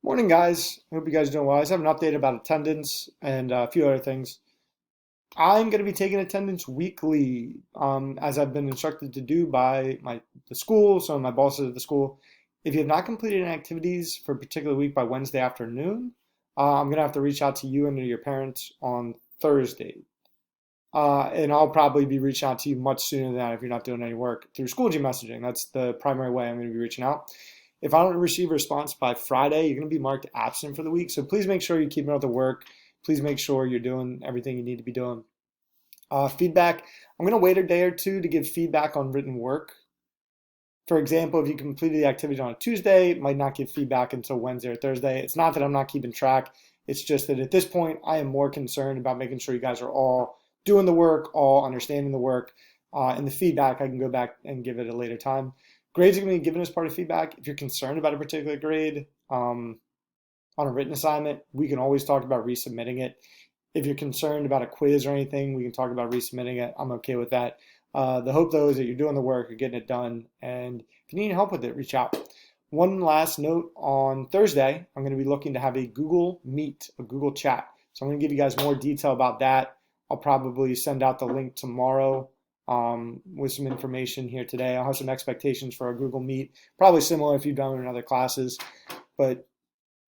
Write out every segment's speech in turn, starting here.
Morning, guys. I hope you guys are doing well. I just have an update about attendance and a few other things. I'm going to be taking attendance weekly, as I've been instructed to do by the school, some of my bosses at the school. If you have not completed any activities for a particular week by Wednesday afternoon, I'm going to have to reach out to you and to your parents on Thursday. And I'll probably be reaching out to you much sooner than that if you're not doing any work through Schoology messaging. That's the primary way I'm going to be reaching out. If I don't receive a response by Friday, you're going to be marked absent for the week. So please make sure you keep up with the work. Please make sure you're doing everything you need to be doing. Feedback. I'm going to wait a day or two to give feedback on written work. For example, if you completed the activity on a Tuesday, it might not give feedback until Wednesday or Thursday. It's not that I'm not keeping track. It's just that at this point, I am more concerned about making sure you guys are all doing the work, all understanding the work, and the feedback, I can go back and give it at a later time. Grades are going to be given as part of feedback. If you're concerned about a particular grade on a written assignment, we can always talk about resubmitting it. If you're concerned about a quiz or anything, we can talk about resubmitting it. I'm okay with that. The hope, though, is that you're doing the work, you're getting it done, and if you need help with it, reach out. One last note, on Thursday, I'm going to be looking to have a Google Meet, a Google Chat. So I'm going to give you guys more detail about that. I'll probably send out the link tomorrow with some information here today. I'll have some expectations for a Google Meet, probably similar if you've done it in other classes, but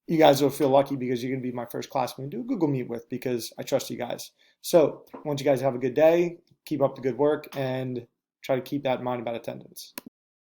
you guys will feel lucky because you're going to be my first class I'm going to do a Google Meet with because I trust you guys. So I want you guys to have a good day, keep up the good work, and try to keep that in mind about attendance.